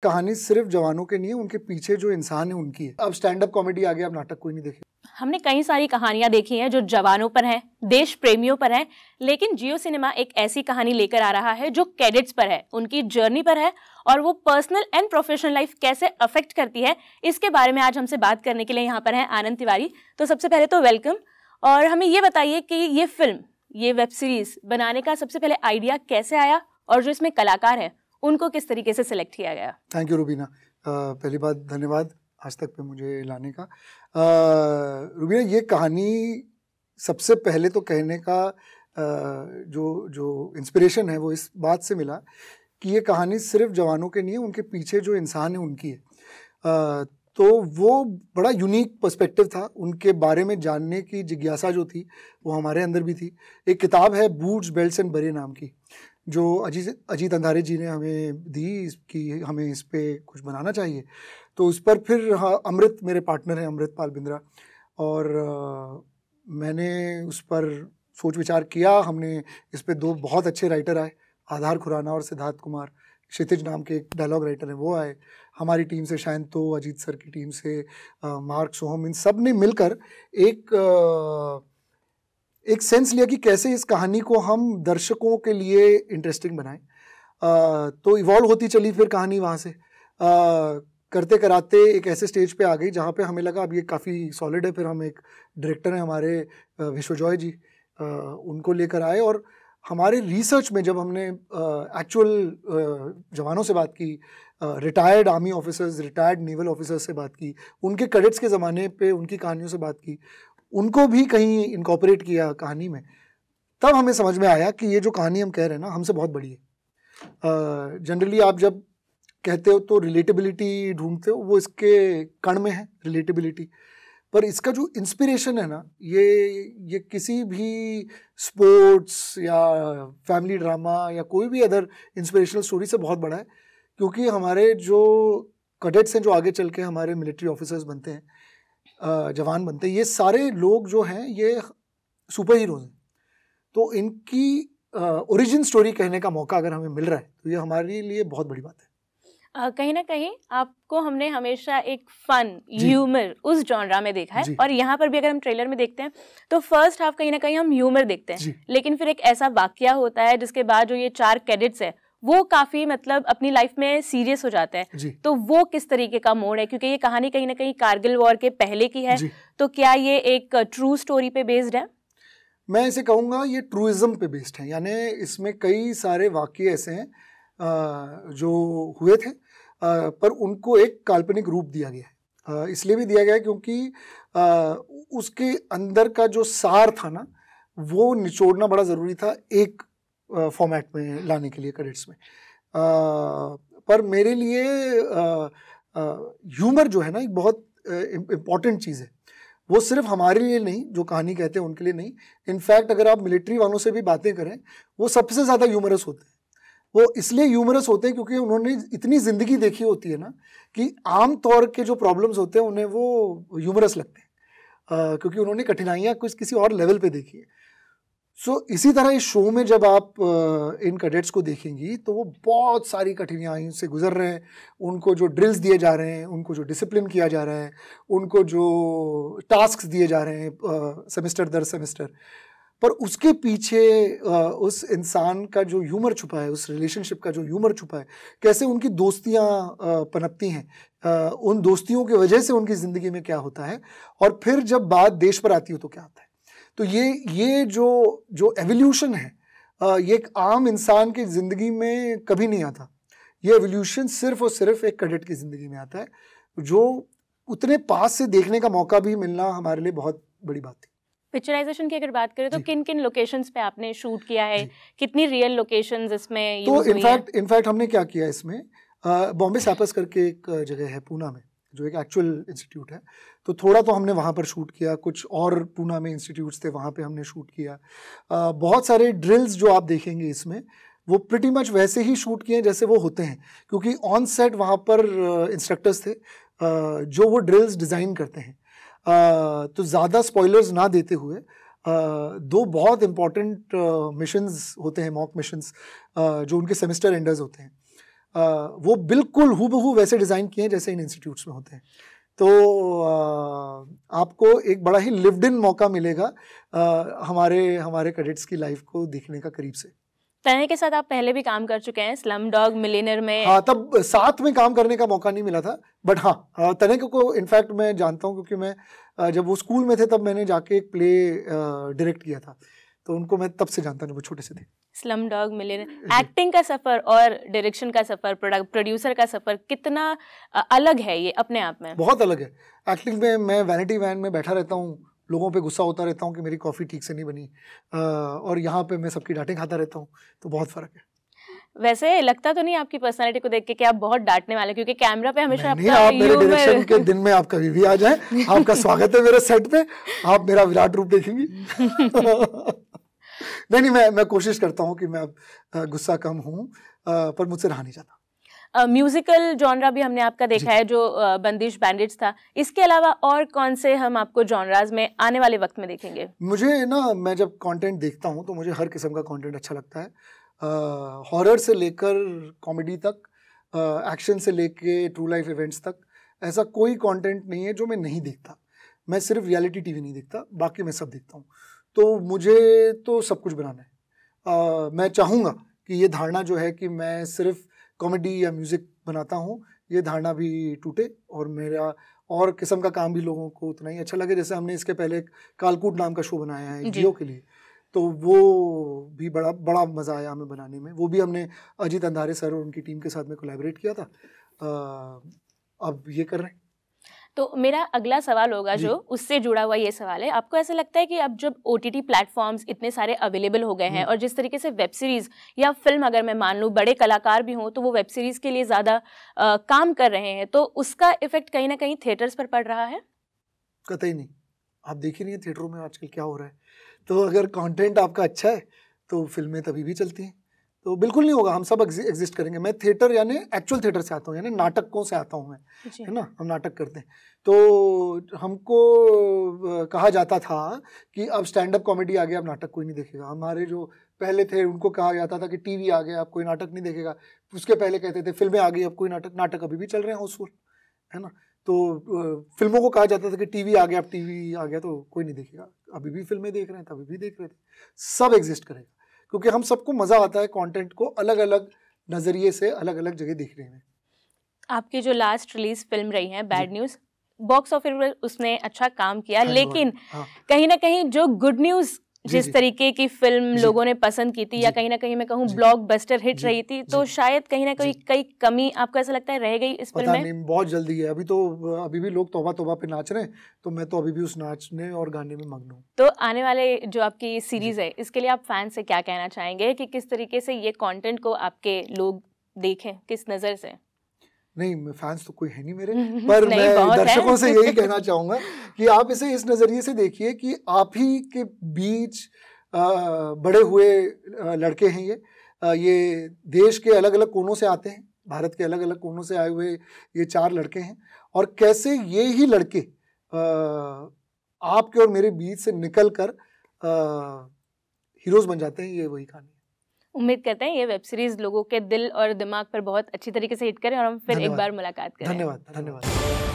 कहानी सिर्फ जवानों के नहीं है, उनके पीछे जो इंसान है उनकी है। अब स्टैंड अप कॉमेडी आ गया, अब नाटक कोई नहीं देखे। हमने कई सारी कहानियां देखी हैं जो जवानों पर हैं, देश प्रेमियों पर हैं, लेकिन जियो सिनेमा एक ऐसी कहानी लेकर आ रहा है जो कैडेट्स पर है, उनकी जर्नी पर है, और वो पर्सनल एंड प्रोफेशनल लाइफ कैसे अफेक्ट करती है, इसके बारे में आज हमसे बात करने के लिए यहाँ पर हैं आनंद तिवारी। तो सबसे पहले तो वेलकम, और हमें ये बताइए कि ये फिल्म, ये वेब सीरीज बनाने का सबसे पहले आइडिया कैसे आया, और जो इसमें कलाकार है उनको किस तरीके से सिलेक्ट किया गया। थैंक यू रुबीना, पहली बात धन्यवाद आज तक पे मुझे लाने का। रुबीना, ये कहानी सबसे पहले तो कहने का जो इंस्पिरेशन है वो इस बात से मिला कि ये कहानी सिर्फ जवानों के नहीं है, उनके पीछे जो इंसान है उनकी है। तो वो बड़ा यूनिक पर्सपेक्टिव था, उनके बारे में जानने की जिज्ञासा जो थी वो हमारे अंदर भी थी। एक किताब है बूट्स बेल्ट्स एंड बरे नाम की, जो अजीत अंधारे जी ने हमें दी कि हमें इस पे कुछ बनाना चाहिए। तो उस पर फिर अमृत मेरे पार्टनर हैं, अमृतपाल बिंद्रा, और मैंने उस पर सोच विचार किया। हमने इस पे दो बहुत अच्छे राइटर आए, आधार खुराना और सिद्धार्थ कुमार, क्षितिज नाम के एक डायलॉग राइटर हैं, वो आए। हमारी टीम से शायंतो, अजीत सर की टीम से मार्क, सोहम, इन सब ने मिलकर एक सेंस लिया कि कैसे इस कहानी को हम दर्शकों के लिए इंटरेस्टिंग बनाएं। तो इवॉल्व होती चली फिर कहानी वहाँ से। करते कराते एक ऐसे स्टेज पे आ गई जहाँ पे हमें लगा अब ये काफ़ी सॉलिड है। फिर हम एक डायरेक्टर हैं हमारे विश्वजॉय जी, उनको लेकर आए, और हमारे रिसर्च में जब हमने एक्चुअल जवानों से बात की, retired army officers, retired naval officers से बात की, उनके कैडेट्स के ज़माने पे उनकी कहानियों से बात की, उनको भी कहीं इनकॉर्पोरेट किया कहानी में, तब हमें समझ में आया कि ये जो कहानी हम कह रहे हैं ना, हमसे बहुत बड़ी है। जनरली आप जब कहते हो तो रिलेटेबिलिटी ढूंढते हो, वो इसके कण में है रिलेटेबिलिटी, पर इसका जो इंस्पिरेशन है ना, ये किसी भी स्पोर्ट्स या फैमिली ड्रामा या कोई भी अदर इंस्पिरेशनल स्टोरी से बहुत बड़ा है। क्योंकि हमारे जो कैडेट्स हैं, जो आगे चल के हमारे मिलिट्री ऑफिसर्स बनते हैं, जवान बनते हैं, ये सारे लोग जो हैं ये सुपर हीरोज हैं। तो इनकी ओरिजिन स्टोरी कहने का मौका अगर हमें मिल रहा है तो ये हमारे लिए बहुत बड़ी बात है। कहीं ना कहीं आपको हमने हमेशा एक फन ह्यूमर उस जॉनरा में देखा है, और यहाँ पर भी अगर हम ट्रेलर में देखते हैं तो फर्स्ट हाफ कहीं ना कहीं हम ह्यूमर देखते हैं, लेकिन फिर एक ऐसा वाकया होता है जिसके बाद जो ये 4 कैडेट्स है वो काफी मतलब अपनी लाइफ में सीरियस हो जाते हैं। तो वो किस तरीके का मोड़ है, क्योंकि ये कहानी कहीं ना कहीं कारगिल वॉर के पहले की है, तो क्या ये एक ट्रू स्टोरी पे बेस्ड है? मैं इसे कहूँगा ये ट्रूइज्म पे बेस्ड है, यानी इसमें कई सारे वाकये ऐसे हैं जो हुए थे, पर उनको एक काल्पनिक रूप दिया गया है। इसलिए भी दिया गया है क्योंकि उसके अंदर का जो सार था ना, वो निचोड़ना बड़ा ज़रूरी था एक फॉर्मेट में लाने के लिए कैडेट्स में। पर मेरे लिए ह्यूमर जो है ना, एक बहुत इम्पॉर्टेंट चीज़ है। वो सिर्फ हमारे लिए नहीं, जो कहानी कहते हैं उनके लिए नहीं, इनफैक्ट अगर आप मिलिट्री वालों से भी बातें करें, वो सबसे ज़्यादा ह्यूमरस होते हैं। वो इसलिए ह्यूमरस होते हैं क्योंकि उन्होंने इतनी ज़िंदगी देखी होती है ना, कि आम तौर के जो प्रॉब्लम्स होते हैं उन्हें वो ह्यूमरस लगते हैं, क्योंकि उन्होंने कठिनाइयाँ कुछ किसी और लेवल पे देखी है। सो इसी तरह इस शो में जब आप इन कैडेट्स को देखेंगी तो वो बहुत सारी कठिनाइयों से गुजर रहे हैं। उनको जो ड्रिल्स दिए जा रहे हैं, उनको जो डिसिप्लिन किया जा रहा है, उनको जो टास्क्स दिए जा रहे हैं सेमेस्टर दर सेमेस्टर, पर उसके पीछे उस इंसान का जो ह्यूमर छुपा है, उस रिलेशनशिप का जो ह्यूमर छुपा है, कैसे उनकी दोस्तियाँ पनपती हैं, उन दोस्तियों की वजह से उनकी ज़िंदगी में क्या होता है, और फिर जब बात देश पर आती हो तो क्या होता है। तो ये जो एवोल्यूशन है, ये एक आम इंसान की ज़िंदगी में कभी नहीं आता। ये एवोल्यूशन सिर्फ और सिर्फ एक कैडेट की ज़िंदगी में आता है, जो उतने पास से देखने का मौका भी मिलना हमारे लिए बहुत बड़ी बात थी। पिक्चराइजेशन की अगर बात करें तो किन किन लोकेशंस पे आपने शूट किया है, कितनी रियल लोकेशंस इसमें तो इनफैक्ट हमने क्या किया इसमें, बॉम्बे सैपर्स करके एक जगह है पूना में, जो एक एक्चुअल इंस्टीट्यूट है, तो थोड़ा तो हमने वहाँ पर शूट किया, कुछ और पूना में इंस्टीट्यूट्स थे वहाँ पे हमने शूट किया। बहुत सारे ड्रिल्स जो आप देखेंगे इसमें, वो प्रिटी मच वैसे ही शूट किए जैसे वो होते हैं, क्योंकि ऑन सेट वहाँ पर इंस्ट्रक्टर्स थे जो वो ड्रिल्स डिज़ाइन करते हैं। तो ज़्यादा स्पॉयलर्स ना देते हुए, 2 बहुत इम्पॉर्टेंट मिशंस होते हैं, मॉक मिशंस, जो उनके सेमेस्टर एंडर्स होते हैं। वो बिल्कुल हूबहू वैसे डिज़ाइन किए हैं जैसे इन इंस्टीट्यूट्स में होते हैं। तो आपको एक बड़ा ही लिव्ड इन मौका मिलेगा हमारे कैडेट्स की लाइफ को देखने का करीब से। तन्ने के साथ आप पहले भी काम कर चुके हैं स्लम डॉग मिलियनेयर में। हाँ, तब साथ में काम करने का मौका नहीं मिला था, बट हाँ तन्ने को इनफैक्ट मैं जानता हूँ क्योंकि मैं जब वो स्कूल में थे तब मैंने जाके एक प्ले डायरेक्ट किया था, तो उनको मैं तब से जानता हूँ, वो छोटे से थे। स्लम डॉग मिलियनेयर, एक्टिंग का सफर और डायरेक्शन का सफर, प्रोड्यूसर का सफर कितना अलग है ये अपने आप में? बहुत अलग है। एक्टिंग में मैं वैनिटी वैन में बैठा रहता हूँ, लोगों पे गुस्सा होता रहता हूँ कि मेरी कॉफ़ी ठीक से नहीं बनी, और यहाँ पे मैं सबकी डांटें खाता रहता हूँ, तो बहुत फ़र्क है। वैसे लगता तो नहीं आपकी पर्सनालिटी को देख के कि आप बहुत डांटने वाले, क्योंकि कैमरा पे हमेशा नहीं, आप मेरे डायरेक्शन के दिन में आप कभी भी आ जाएं, आपका स्वागत है मेरे सेट पे, आप मेरा विराट रूप देखेंगी। नहीं, मैं कोशिश करता हूँ कि मैं अब गुस्सा कम हूँ, पर मुझसे रहा नहीं जाता। म्यूजिकल जॉनरा भी हमने आपका देखा है जो बंदिश बैंडिट्स था, इसके अलावा और कौन से हम आपको जॉनराज में आने वाले वक्त में देखेंगे? मुझे ना, मैं जब कंटेंट देखता हूँ तो मुझे हर किस्म का कंटेंट अच्छा लगता है, हॉरर से लेकर कॉमेडी तक, एक्शन से लेके ट्रू लाइफ इवेंट्स तक, ऐसा कोई कंटेंट नहीं है जो मैं नहीं देखता। मैं सिर्फ रियलिटी टीवी नहीं देखता, बाकी मैं सब देखता हूँ। तो मुझे तो सब कुछ बनाना है। मैं चाहूँगा कि ये धारणा जो है कि मैं सिर्फ कॉमेडी या म्यूज़िक बनाता हूँ, ये धारणा भी टूटे और मेरा और किस्म का काम भी लोगों को उतना ही अच्छा लगे। जैसे हमने इसके पहले कालकूट नाम का शो बनाया है जियो के लिए, तो वो भी बड़ा मज़ा आया हमें बनाने में। वो भी हमने अजीत अंधारे सर और उनकी टीम के साथ में कोलैबोरेट किया था। अब ये कर रहे हैं। तो मेरा अगला सवाल होगा जो उससे जुड़ा हुआ ये सवाल है, आपको ऐसा लगता है कि अब जब OTT प्लेटफॉर्म्स इतने सारे अवेलेबल हो गए हैं और जिस तरीके से वेब सीरीज या फिल्म, अगर मैं मान लूँ बड़े कलाकार भी हों तो वो वेब सीरीज के लिए ज़्यादा काम कर रहे हैं, तो उसका इफेक्ट कहीं ना कहीं थिएटर्स पर पड़ रहा है? कतई नहीं। आप देख ही नहीं है थिएटरों में आजकल क्या हो रहा है। तो अगर कंटेंट आपका अच्छा है तो फिल्में तभी भी चलती हैं। तो बिल्कुल नहीं होगा, हम सब एग्जिस्ट करेंगे। मैं थिएटर यानी एक्चुअल थिएटर से आता हूँ, यानी नाटकों से आता हूँ मैं, है ना, हम नाटक करते हैं। तो हमको कहा जाता था कि अब स्टैंड अप कॉमेडी आ गया, अब नाटक कोई नहीं देखेगा। हमारे जो पहले थे उनको कहा जाता था कि टीवी आ गया, अब कोई नाटक नहीं देखेगा। उसके पहले कहते थे फिल्में आ गई, अब कोई नाटक अभी भी चल रहे हैं हाउसफुल, है ना। तो फिल्मों को कहा जाता था कि टीवी आ गया, अब टीवी आ गया तो कोई नहीं देखेगा। अभी भी फिल्में देख रहे हैं, तभी भी देख रहे थे। सब एग्जिस्ट करेगा क्योंकि हम सबको मज़ा आता है कंटेंट को अलग अलग नज़रिए से अलग अलग जगह देखने में। आपकी जो लास्ट रिलीज फिल्म रही है बैड न्यूज़, बॉक्स ऑफिस पर उसने अच्छा काम किया, लेकिन कहीं ना कहीं जो गुड न्यूज़ जिस तरीके की फिल्म लोगों ने पसंद की थी, या कहीं ना कहीं मैं कहूँ ब्लॉकबस्टर हिट रही थी, तो शायद कहीं ना कहीं कमी आपको ऐसा लगता है रह गई इस फिल्म में? नहीं, बहुत जल्दी है। अभी भी लोग तौबा तौबा पे नाच रहे हैं, तो मैं तो अभी भी उस नाचने और गाने में मग्न हूँ। तो आने वाले जो आपकी सीरीज है, इसके लिए आप फैन से क्या कहना चाहेंगे कि किस तरीके से ये कंटेंट को आपके लोग देखें, किस नज़र से? नहीं, फैंस तो कोई है नहीं मेरे, पर मैं दर्शकों से यही कहना चाहूँगा कि आप इसे इस नज़रिए से देखिए कि आप ही के बीच बड़े हुए लड़के हैं ये देश के अलग अलग कोनों से आते हैं, भारत के अलग अलग कोनों से आए हुए ये 4 लड़के हैं, और कैसे ये ही लड़के आपके और मेरे बीच से निकल कर हीरोज़ बन जाते हैं। ये वही कहानी है। उम्मीद करते हैं ये वेब सीरीज लोगों के दिल और दिमाग पर बहुत अच्छी तरीके से हिट करे और हम फिर एक बार मुलाकात करें। धन्यवाद।